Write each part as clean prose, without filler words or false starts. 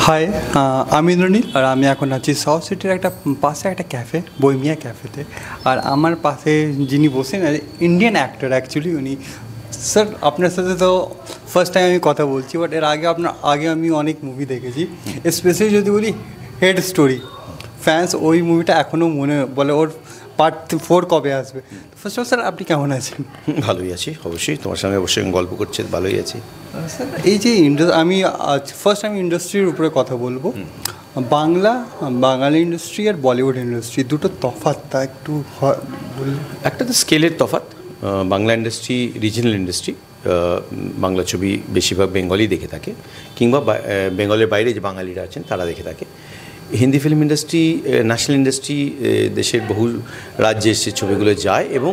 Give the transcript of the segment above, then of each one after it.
High, আমি ইন্দ্রনীল আর আমি এখন আছি সাউথ সিটির একটা পাশে একটা ক্যাফে, বইমিয়া ক্যাফেতে। আর আমার পাশে যিনি বসেন ইন্ডিয়ান অ্যাক্টর অ্যাকচুয়ালি উনি। স্যার আপনার সাথে তো ফার্স্ট টাইম আমি কথা বলছি, বাট এর আগে আমি অনেক মুভি দেখেছি। স্পেশালি যদি বলি হেড স্টোরি, ফ্যান্স ওই মুভিটা এখনও মনে বলে ওর পার্ট 4 কবে আসবে। ফার্স্ট অফ অল স্যার আপনি কেমন আছেন? ভালোই আছি, অবশ্যই তোমার সঙ্গে অবশ্যই গল্প করছে, ভালোই আছি। স্যার এই যে আমি ফার্স্ট আমি ইন্ডাস্ট্রির উপরে কথা বলবো। বাঙালি ইন্ডাস্ট্রি আর বলিউড ইন্ডাস্ট্রি দুটো তফাৎটা একটু বললে। একটা তো স্কেলের তফাৎ। Bangla industry regional industry, Bangla ছবি বেশিরভাগ বেঙ্গলি দেখে থাকে, কিংবা বেঙ্গলের বাইরে যে বাঙালিরা আছেন তারা দেখে থাকে। Hindi film industry national industry, দেশের বহু রাজ্যে সে ছবিগুলো যায় এবং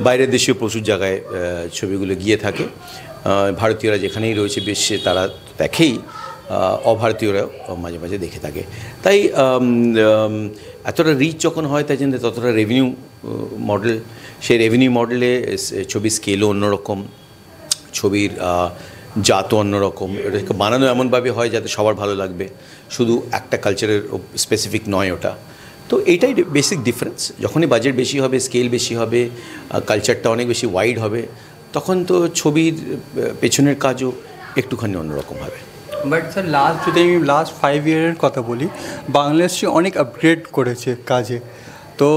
বাইরের দেশেও প্রচুর জায়গায় ছবিগুলো গিয়ে থাকে। ভারতীয়রা যেখানেই রয়েছে বিশ্বে তারা দেখেই, অভারতীয়রাও মাঝে মাঝে দেখে থাকে। তাই এতটা রিচ যখন হয় তাই জন্য ততটা রেভিনিউ মডেল, সেই রেভিনিউ মডেলে ছবির স্কেলও অন্যরকম, ছবির জাতও অন্যরকম। এটাকে বানানো এমনভাবে হয় যাতে সবার ভালো লাগবে, শুধু একটা কালচারের স্পেসিফিক নয় ওটা। তো এইটাই বেসিক ডিফারেন্স। যখনই বাজেট বেশি হবে, স্কেল বেশি হবে, কালচারটা অনেক বেশি ওয়াইড হবে, তখন তো ছবির পেছনের কাজও একটুখানি অন্যরকম হবে। বাট স্যার যদি আমি লাস্ট 5 ইয়ারের কথা বলি, বাংলাদেশে অনেক আপগ্রেড করেছে কাজে। তো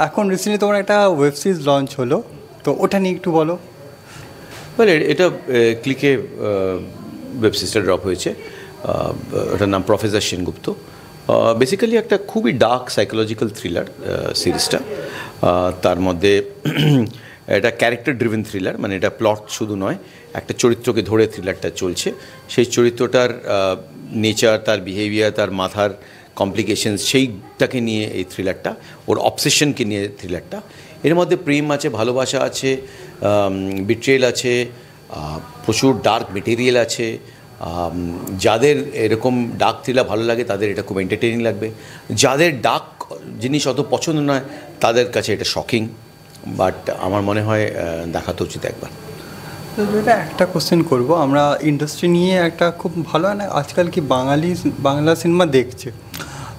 এখন রিসেন্টলি তোমার একটা ওয়েব সিরিজ লঞ্চ হলো, তো ওটা নিয়ে একটু বলো। বলে এটা ক্লিকে ওয়েব সিরিজটা ড্রপ হয়েছে, ওটার নাম প্রফেসর সেনগুপ্ত। বেসিক্যালি একটা খুবই ডার্ক সাইকোলজিক্যাল থ্রিলার সিরিজটা। তার মধ্যে এটা ক্যারেক্টার ড্রিভেন থ্রিলার, মানে এটা প্লট শুধু নয়, একটা চরিত্রকে ধরে থ্রিলারটা চলছে। সেই চরিত্রটার নেচার, তার বিহেভিয়ার, তার মাথার কমপ্লিকেশনস, সেইটাকে নিয়ে এই থ্রিলারটা, ওর অবসেশনকে নিয়ে থ্রিলারটা। এর মধ্যে প্রেম আছে, ভালোবাসা আছে, বিট্রেল আছে, প্রচুর ডার্ক মেটেরিয়াল আছে। যাদের এরকম ডার্ক থ্রিলার ভালো লাগে তাদের এটা খুব এন্টারটেইনিং লাগবে। যাদের ডার্ক জিনিস অত পছন্দ নয় তাদের কাছে এটা শকিং, বাট আমার মনে হয় দেখা তো উচিত একবার। এটা একটা কোশ্চেন করবো, আমরা ইন্ডাস্ট্রি নিয়ে একটা খুব ভালো না, আজকাল কি বাংলা সিনেমা দেখছে,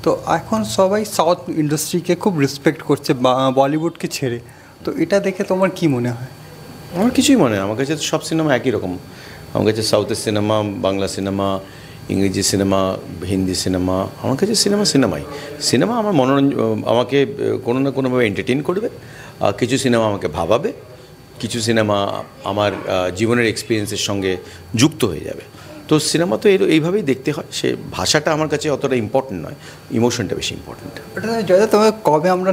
তো এখন সবাই সাউথ ইন্ডাস্ট্রিকে খুব রেসপেক্ট করছে বলিউডকে ছেড়ে। তো এটা দেখে তোমার কি মনে হয়? আমার কিছুই মনে হয়, আমার কাছে সব সিনেমা একই রকম। আমার কাছে সাউথের সিনেমা, বাংলা সিনেমা, ইংরেজি সিনেমা, হিন্দি সিনেমা, আমার কাছে সিনেমা আমার আমাকে কোনো না কোনোভাবে এন্টারটেইন করবে। কিছু সিনেমা আমাকে ভাবাবে, কিছু সিনেমা আমার জীবনের এক্সপিরিয়েন্সের সঙ্গে যুক্ত হয়ে যাবে। তো সিনেমা তো এইভাবেই দেখতে হয়। সে ভাষাটা আমার কাছে অতটা ইম্পর্টেন্ট নয়, ইমোশনটা বেশি ইম্পর্টেন্ট। ওটা জয়দা, তোমার কবে আমরা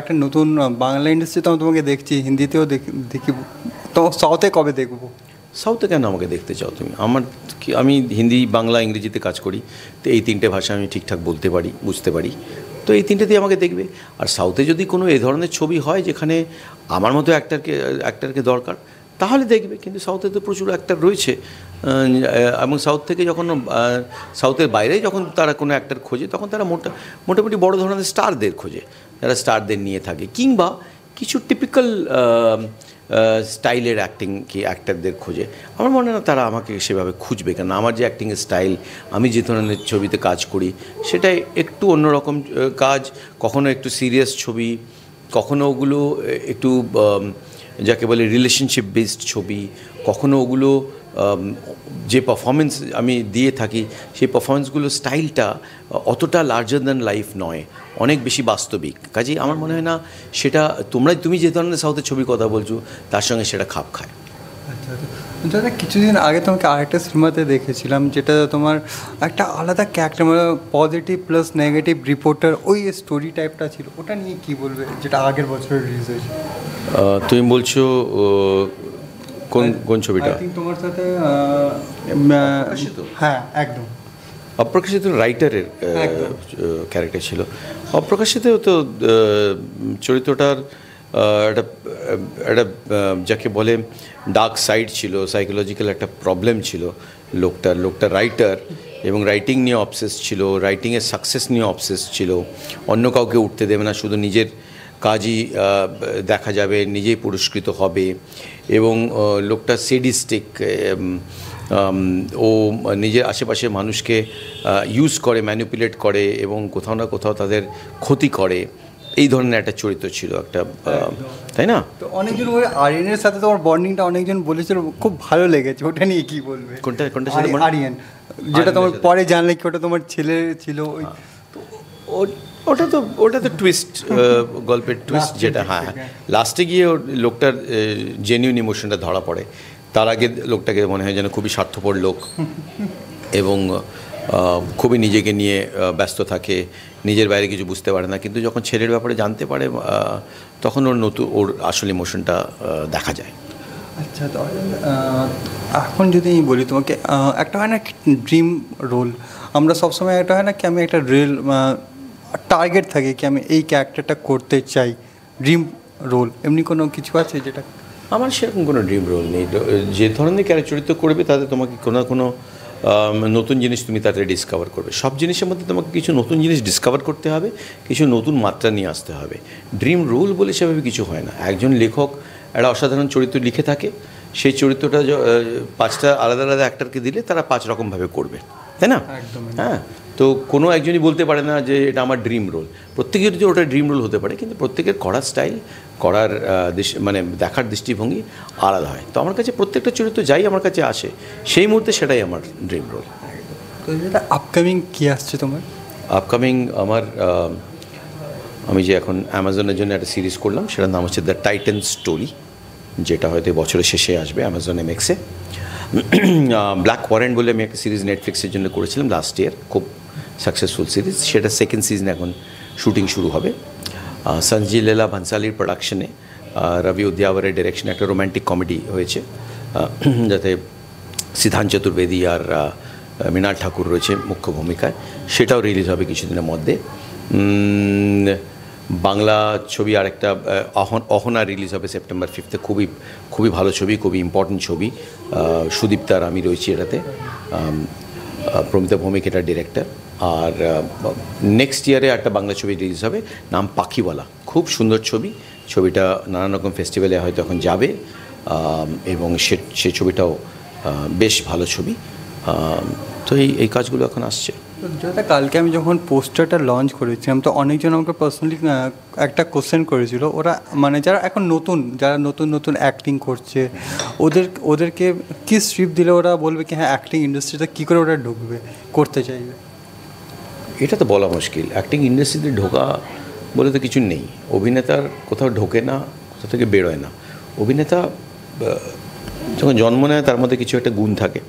একটা নতুন বাংলা ইন্ডাস্ট্রিতে তোমাকে দেখছি, হিন্দিতেও দেখি, তো সাউথে কবে দেখবো? সাউথে কেন আমাকে দেখতে চাও তুমি? আমি হিন্দি, বাংলা, ইংরেজিতে কাজ করি, তো এই 3টে ভাষা আমি ঠিকঠাক বলতে পারি, বুঝতে পারি। তো এই 3টেতেই আমাকে দেখবে। আর সাউথে যদি কোনো এ ধরনের ছবি হয় যেখানে আমার মতো অ্যাক্টারকে দরকার, তাহলে দেখবে। কিন্তু সাউথে তো প্রচুর অ্যাক্টার রয়েছে, এবং সাউথ থেকে যখন সাউথের বাইরে যখন তারা কোনো অ্যাক্টার খোঁজে, তখন তারা মোটামুটি বড় ধরনের স্টারদের খোঁজে, যারা স্টারদের নিয়ে থাকে, কিংবা কিছু টিপিক্যাল স্টাইলের অ্যাক্টারদের খোঁজে। আমার মনে হয় না তারা আমাকে সেভাবে খুঁজবে, কেন আমার যে অ্যাক্টিংয়ের স্টাইল, আমি যে ধরনের ছবিতে কাজ করি, সেটাই একটু অন্যরকম কাজ। কখনো একটু সিরিয়াস ছবি, কখনো ওগুলো একটু যাকে বলে রিলেশনশিপ বেসড ছবি, কখনো ওগুলো যে পারফরমেন্স আমি দিয়ে থাকি, সেই পারফরমেন্সগুলো স্টাইলটা অতটা লার্জার দ্যান লাইফ নয়, অনেক বেশি বাস্তবিক। কাজেই আমার মনে হয় না সেটা তুমি যে ধরনের সাউথের ছবির কথা বলছো তার সঙ্গে সেটা খাপ খায়। আচ্ছা দাদা, কিছুদিন আগে তোমাকে আরেকটা সিনেমাতে দেখেছিলাম, যেটা তোমার একটা আলাদা ক্যারেক্টার, মানে পজিটিভ প্লাস নেগেটিভ রিপোর্টার, ওই স্টোরি টাইপটা ছিল, ওটা নিয়ে কী বলবে, যেটা আগের বছর রিলিজ হয়েছে? তুমি বলছো কোন ছবিটা? তোমার সাথে হ্যাঁ একদম অপ্রকাশিত রাইটারের ক্যারেক্টার ছিল। অপ্রকাশিতেও তো চরিত্রটার একটা যাকে বলে ডার্ক সাইড ছিল, সাইকোলজিক্যাল একটা প্রবলেম ছিল লোকটা রাইটার, এবং রাইটিং নিয়ে অবসেস ছিল, রাইটিংয়ের সাকসেস নিয়ে অবসেস ছিল, অন্য কাউকে উঠতে দেবে না, শুধু নিজের কাজই দেখা যাবে, নিজেই পুরস্কৃত হবে। এবং লোকটা সেডিস্টিক, ও নিজের আশেপাশে মানুষকে ইউজ করে, ম্যানিপুলেট করে এবং কোথাও না কোথাও তাদের ক্ষতি করে, এই ধরনের একটা চরিত্র ছিল একটা, তাই না? তো অনেকজন ওই আরিয়ানের সাথে তোমার বন্ডিংটা অনেকজন বলেছিল খুব ভালো লেগেছে, ওটা নিয়ে কি বলবে? কোনটা সাথে? আরিয়ান, যেটা তোমার পরে জানলে কি ওটা তোমার ছেলে ছিল। ওটা তো টুইস্ট, গল্পের টুইস্ট যেটা, হ্যাঁ লাস্টে গিয়ে ওর লোকটার জেনুইন ইমোশনটা ধরা পড়ে। তার আগে লোকটাকে মনে হয় যেন খুবই স্বার্থপর লোক এবং খুবই নিজেকে নিয়ে ব্যস্ত থাকে, নিজের বাইরে কিছু বুঝতে পারে না, কিন্তু যখন ছেলের ব্যাপারে জানতে পারে তখন ওর আসল ইমোশনটা দেখা যায়। আচ্ছা, তো এখন যদি আমি বলি তোমাকে, একটা হয় না ড্রিম রোল, আমরা সবসময় একটা হয় না কি আমি একটা টার্গেট থাকে কি আমি এই ক্যারেক্টারটা করতে চাই, ড্রিম রোল এমনি কোনো কিছু আছে যেটা? আমার সেরকম কোনো ড্রিম রোল নেই। যে ধরনের চরিত্র করবে তাতে তোমাকে কোনো না কোনো নতুন জিনিস তুমি তাতে ডিসকভার করবে। সব জিনিসের মধ্যে তোমাকে কিছু নতুন জিনিস ডিসকভার করতে হবে, কিছু নতুন মাত্রা নিয়ে আসতে হবে। ড্রিম রোল বলে সেভাবে কিছু হয় না। একজন লেখক একটা অসাধারণ চরিত্র লিখে থাকে, সেই চরিত্রটা 5টা আলাদা আলাদা অ্যাক্টরকে দিলে তারা 5 রকমভাবে করবে, তাই না? হ্যাঁ, তো কোনো একজনই বলতে পারে না যে এটা আমার ড্রিম রোল। প্রত্যেকের যে ওটা ড্রিম রোল হতে পারে, কিন্তু প্রত্যেকের করার স্টাইল, করার মানে দেখার দৃষ্টিভঙ্গি আলাদা হয়। তো আমার কাছে প্রত্যেকটা চরিত্র যাই আমার কাছে আসে সেই মুহূর্তে সেটাই আমার ড্রিম রোল। তো যেটা আপকামিং কী আসছে তোমার? আপকামিং আমার আমি যে এখন অ্যামাজনের জন্য একটা সিরিজ করলাম, সেটার নাম হচ্ছে দ্য টাইটান স্টোরি, যেটা হয়তো বছরের শেষে আসবে অ্যামাজন MX-এ। ব্ল্যাক ওয়ারেন্ট বলে আমি একটা সিরিজ নেটফ্লিক্সের জন্য করেছিলাম লাস্ট ইয়ার, খুব সাকসেসফুল সিরিজ। সেটা সেকেন্ড সিজনে এখন শুটিং শুরু হবে। সঞ্জয় লীলা ভানসালির প্রোডাকশনে, রবি উদ্যাবরের ডিরেকশনে একটা রোম্যান্টিক কমেডি হয়েছে, যাতে সিদ্ধান্ত চতুর্বেদী আর মৃণাল ঠাকুর রয়েছে মুখ্য ভূমিকায়। সেটাও রিলিজ হবে কিছুদিনের মধ্যে। বাংলা ছবি আর একটা অহনা রিলিজ হবে সেপ্টেম্বর 5-এ। খুবই ভালো ছবি, খুবই ইম্পর্টেন্ট ছবি। সুদীপ্তা আর আমি রয়েছি এটাতে, প্রমিতা ভৌমিক এটার ডিরেক্টর। আর নেক্সট ইয়ারে একটা বাংলা ছবি রিলিজ হবে, নাম পাখিওয়ালা। খুব সুন্দর ছবিটা নানান রকম ফেস্টিভ্যালে হয়তো এখন যাবে, এবং সে ছবিটাও বেশ ভালো ছবি। তো এই কাজগুলো এখন আসছে। যেটা কালকে আমি যখন পোস্টারটা লঞ্চ করেছিলাম, তো অনেকজন আমাকে পার্সোনালি একটা কোশ্চেন করেছিল, ওরা মানে যারা এখন যারা নতুন অ্যাক্টিং করছে, ওদেরকে কী স্ক্রিপ্ট দিলে ওরা বলবে কি হ্যাঁ অ্যাক্টিং ইন্ডাস্ট্রিতে কী করে ওরা করতে চাইবে? এটা তো বলা মুশকিল। অ্যাক্টিং ইন্ডাস্ট্রিতে ঢোকা বলে তো কিছু নেই। অভিনেতার কোথাও ঢোকে না, কোথা থেকে বেরোয় না। অভিনেতা যখন জন্ম নেয় তার মধ্যে কিছু একটা গুণ থাকে,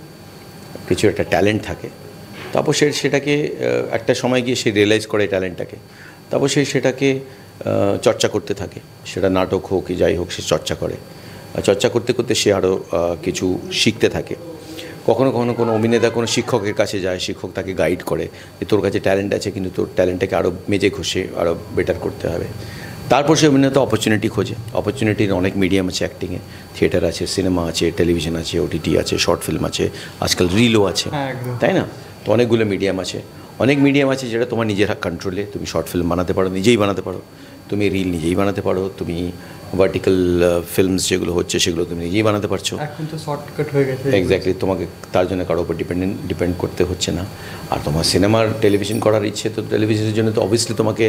কিছু একটা ট্যালেন্ট থাকে। তারপর সেটাকে একটা সময় গিয়ে সে রিয়েলাইজ করে ট্যালেন্টটাকে, তারপর সেটাকে চর্চা করতে থাকে। সেটা নাটক হোক কি যাই হোক, সে চর্চা করে। চর্চা করতে করতে সে আরও কিছু শিখতে থাকে। কখনো কোনো অভিনেতা কোনো শিক্ষকের কাছে যায়, শিক্ষক তাকে গাইড করে যে তোর কাছে ট্যালেন্ট আছে, কিন্তু তোর ট্যালেন্টটাকে আরও মেজে ঘষে আরও বেটার করতে হবে। তারপর সে অভিনেতা অপরচুনিটি খোঁজে। অপরচুনিটির অনেক মিডিয়াম আছে অ্যাক্টিংয়ে, থিয়েটার আছে, সিনেমা আছে, টেলিভিশন আছে, OTT আছে, শর্ট ফিল্ম আছে, আজকাল রিলও আছে, তাই না? তো অনেকগুলো মিডিয়াম আছে যেটা তোমার নিজের কন্ট্রোলে। তুমি শর্ট ফিল্ম বানাতে পারো, নিজেই বানাতে পারো। তুমি রিল নিজেই বানাতে পারো। তুমি ভার্টিক্যাল ফিল্মস যেগুলো হচ্ছে সেগুলো তুমি নিজেই বানাতে পারছো। এখন তো শর্টকাট হয়ে গেছে। এক্স্যাক্টলি, তোমাকে তার জন্য কারোর উপর ডিপেন্ড করতে হচ্ছে না। আর তোমার সিনেমার টেলিভিশন করার ইচ্ছে, তো টেলিভিশনের জন্য তো অবভিয়াসলি তোমাকে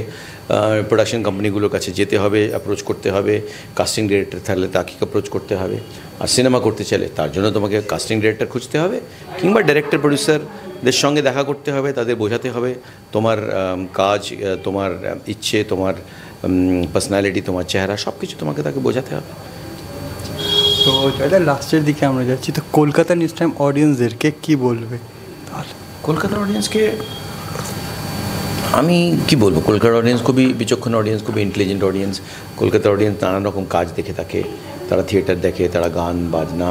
প্রোডাকশন কোম্পানিগুলোর কাছে যেতে হবে, অ্যাপ্রোচ করতে হবে। কাস্টিং ডিরেক্টর থাকলে তাকে অ্যাপ্রোচ করতে হবে। আর সিনেমা করতে চাইলে তার জন্য তোমাকে কাস্টিং ডিরেক্টর খুঁজতে হবে, কিংবা ডাইরেক্টর প্রডিউসারদের সঙ্গে দেখা করতে হবে, তাদের বোঝাতে হবে তোমার কাজ, তোমার ইচ্ছে, তোমার পার্সোনালিটি, তোমার চেহারা, সব কিছু তোমাকে তাকে বোঝাতে হবে। তো যাদের লাস্টের দিকে আমরা যাচ্ছি, তো কলকাতা নিউজ টাইম অডিয়েন্সদেরকে কী বলবে তাহলে? কলকাতার অডিয়েন্সকে আমি কি বলবো, কলকাতার অডিয়েন্স খুবই বিচক্ষণ অডিয়েন্স, খুবই ইন্টেলিজেন্ট অডিয়েন্স। কলকাতার অডিয়েন্স নানান রকম কাজ দেখে থাকে। তারা থিয়েটার দেখে, তারা গান বাজনা,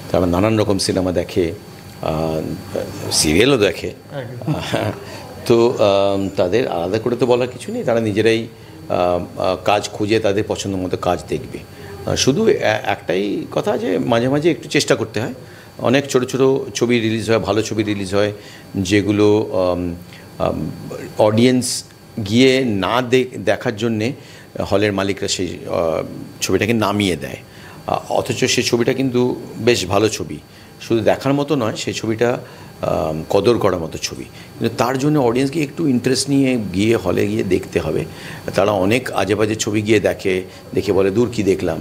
তারা নানান রকম সিনেমা দেখে, সিরিয়ালও দেখে। তো তাদের আলাদা করে তো বলার কিছু নেই। তারা নিজেরাই কাজ খুঁজে তাদের পছন্দ মতো কাজ দেখবে। শুধু একটাই কথা যে মাঝে মাঝে একটু চেষ্টা করতে হয়। অনেক ছোটো ছবি রিলিজ হয়, ভালো ছবি রিলিজ হয়, যেগুলো অডিয়েন্স গিয়ে না দেখার জন্যে হলের মালিকরা সেই ছবিটাকে নামিয়ে দেয়। অথচ সেই ছবিটা কিন্তু বেশ ভালো ছবি, শুধু দেখার মতো নয়, সেই ছবিটা কদর করার মতো ছবি, কিন্তু তার জন্য অডিয়েন্সকে একটু ইন্টারেস্ট নিয়ে গিয়ে হলে গিয়ে দেখতে হবে। তারা অনেক আজে বাজে ছবি গিয়ে দেখে বলে দূর কী দেখলাম।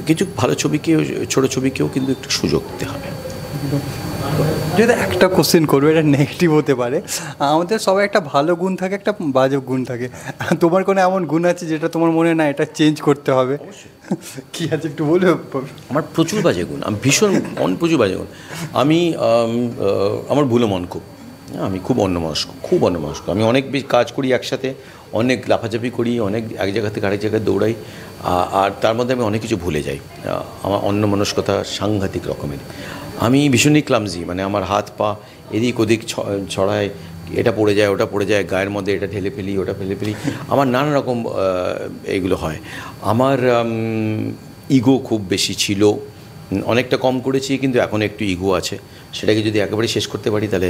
কিছু ভালো ছবিকেও, ছোটো ছবিকেও কিন্তু একটু সুযোগ দিতে হবে। যদি একটা কোশ্চেন করবো, এটা নেগেটিভ হতে পারে, আমাদের সবাই একটা ভালো গুণ থাকে, একটা বাজে গুণ থাকে, তোমার কোনো এমন গুণ আছে যেটা তোমার মনে না এটা চেঞ্জ করতে হবে? কি আছে একটু বলবে? আমার প্রচুর বাজে গুণ, আমি ভীষণ প্রচুর বাজে গুণ। আমি আমার ভুলো মন খুব, আমি খুব অন্যমনস্ক। আমি অনেক বেশি কাজ করি একসাথে, অনেক লাফাঝাপি করি, অনেক এক জায়গা থেকে আরেক জায়গায় দৌড়াই, আর তার মধ্যে আমি অনেক কিছু ভুলে যাই। আমার অন্যমনস্কতা সাংঘাতিক রকমের। আমি ভীষণই ক্লামজি, মানে আমার হাত পা এদিক ওদিক ছড়ায়, এটা পড়ে যায় ওটা পড়ে যায়, গায়ের মধ্যে এটা ঠেলে ফেলি ওটা ফেলে ফেলি, আমার নানা রকম এইগুলো হয়। আমার ইগো খুব বেশি ছিল, অনেকটা কম করেছি, কিন্তু এখন একটু ইগো আছে, সেটাকে যদি একেবারে শেষ করতে পারি তাহলে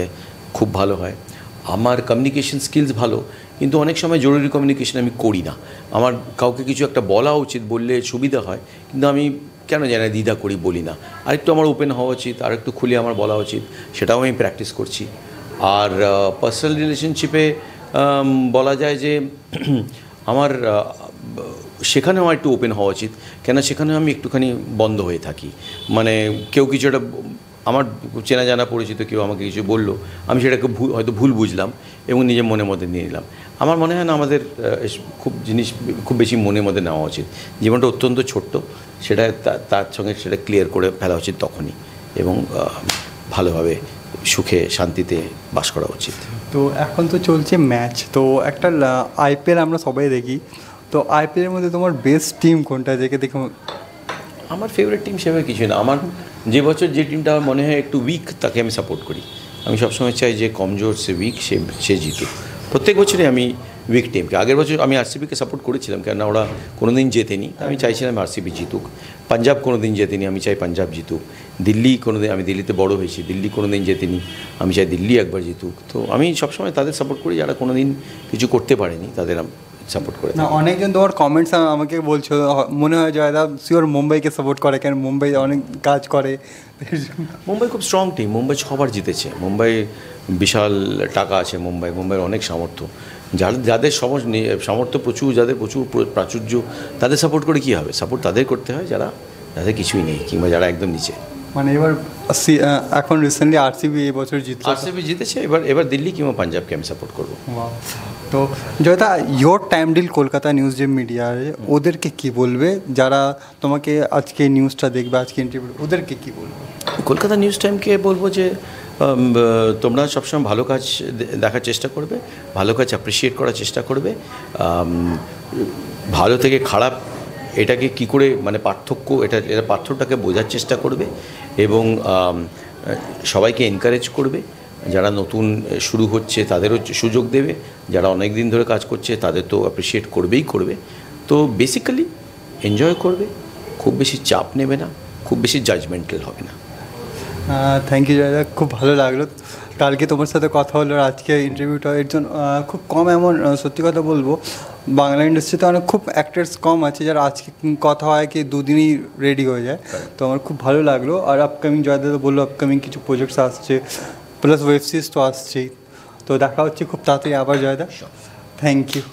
খুব ভালো হয়। আমার কমিউনিকেশন স্কিলস ভালো, কিন্তু অনেক সময় জরুরি কমিউনিকেশন আমি করি না। আমার কাউকে কিছু একটা বলা উচিত, বললে সুবিধা হয়, কিন্তু আমি কেন জানি দ্বিধা করি, বলি না। আরেকটু আমার ওপেন হওয়া উচিত, আরেকটু খুলে আমার বলা উচিত, সেটাও আমি প্র্যাকটিস করছি। আর পার্সোনাল রিলেশনশিপে বলা যায় যে আমার সেখানেও আমার একটু ওপেন হওয়া উচিত, কেন সেখানেও আমি একটুখানি বন্ধ হয়ে থাকি। মানে কেউ কিছু একটা, আমার চেনা জানা পরিচিত কেউ আমাকে কিছু বললো, আমি সেটাকে হয়তো ভুল বুঝলাম এবং নিজের মনের মধ্যে নিয়ে নিলাম। আমার মনে হয় না আমাদের খুব বেশি মনের মধ্যে নেওয়া উচিত। জীবনটা অত্যন্ত ছোট্ট, সেটা তার সঙ্গে সেটা ক্লিয়ার করে ফেলা উচিত তখনই, এবং ভালোভাবে সুখে শান্তিতে বাস করা উচিত। তো এখন তো চলছে ম্যাচ, তো একটা আইপিএল আমরা সবাই দেখি, তো আইপিএলের মধ্যে তোমার বেস্ট টিম কোনটা দেখে দেখো? আমার ফেভারিট টিম সেভাবে কিছু না। আমার যে বছর যে টিমটা আমার মনে হয় একটু উইক তাকে আমি সাপোর্ট করি। আমি সবসময় চাই যে কমজোর সে উইক সে জিতুক। প্রত্যেক বছরই আমি উইক টিমকে, আগের বছর আমি আরসিবিকে সাপোর্ট করেছিলাম, কেননা ওরা কোনো দিন জেতেনি, আমি চাইছিলাম আরসিবি জিতুক। পাঞ্জাব কোনো দিন জেতেনি, আমি চাই পাঞ্জাব জিতুক। দিল্লি কোনো দিন, আমি দিল্লিতে বড় হয়েছি, দিল্লি কোনো দিন জেতেনি, আমি চাই দিল্লি একবার জিতুক। তো আমি সবসময় তাদের সাপোর্ট করি যারা কোনো দিন কিছু করতে পারেনি, তাদের সাপোর্ট করে। না, অনেকজন তোমার কমেন্টস আমাকে বলছো, মনে হয় জয়দা শিওর মুম্বাইকে সাপোর্ট করে, কেন মুম্বাই অনেক কাজ করে। মুম্বাই খুব স্ট্রং টিম, মুম্বাই 6 বার জিতেছে, মুম্বাই বিশাল টাকা আছে, মুম্বাইয়ের অনেক সামর্থ্য, যাদের সামর্থ্য প্রচুর, যাদের প্রচুর প্রাচুর্য, তাদের সাপোর্ট করে কী হবে? সাপোর্ট তাদের করতে হয় যাদের কিছুই নেই, কিংবা যারা একদম নিচে। মানে এবার এখন রিসেন্টলি আরসিবি এই বছর জিতেছে, এবার দিল্লি কিংবা পাঞ্জাবকে আমি সাপোর্ট করবো। তো জয়দা, your time deal Kolkata news যে মিডিয়া, ওদেরকে কি বলবে যারা তোমাকে আজকে নিউজটা দেখবে, আজকে ইন্টারভিউ, ওদেরকে কি বলবে? কলকাতা নিউজ টাইমকে বলবো যে তোমরা সবসময় ভালো কাজ দেখার চেষ্টা করবে, ভালো কাজ অ্যাপ্রিসিয়েট করার চেষ্টা করবে, ভালো থেকে খারাপ এটাকে কি করে, মানে পার্থক্য, এটা পার্থক্যটাকে বোঝার চেষ্টা করবে, এবং সবাইকে এনকারেজ করবে। যারা নতুন শুরু হচ্ছে তাদেরও সুযোগ দেবে, যারা অনেক দিন ধরে কাজ করছে তাদের তো অ্যাপ্রিসিয়েট করবে। তো বেসিক্যালি এনজয় করবে, খুব বেশি চাপ নেবে না, খুব বেশি জাজমেন্টাল হবে না। থ্যাংক ইউ জয়দা, খুব ভালো লাগলো কালকে তোমার সাথে কথা হলো, আজকে ইন্টারভিউটা এর জন্য খুব কম, এমন সত্যি কথা বলবো বাংলা ইন্ডাস্ট্রিতে অনেক খুব অ্যাক্টার্স কম আছে যারা আজকে কথা হয় কি দুদিনই রেডি হয়ে যায়। তো আমার খুব ভালো লাগলো। আর আপকামিং জয়দা তো বললো আপকামিং কিছু প্রজেক্টস আসছে, প্লাস ওয়েব সিরিজ তো আসছেই, তো দেখা হচ্ছে খুব তাড়াতাড়ি আবার জয়দা। Thank you.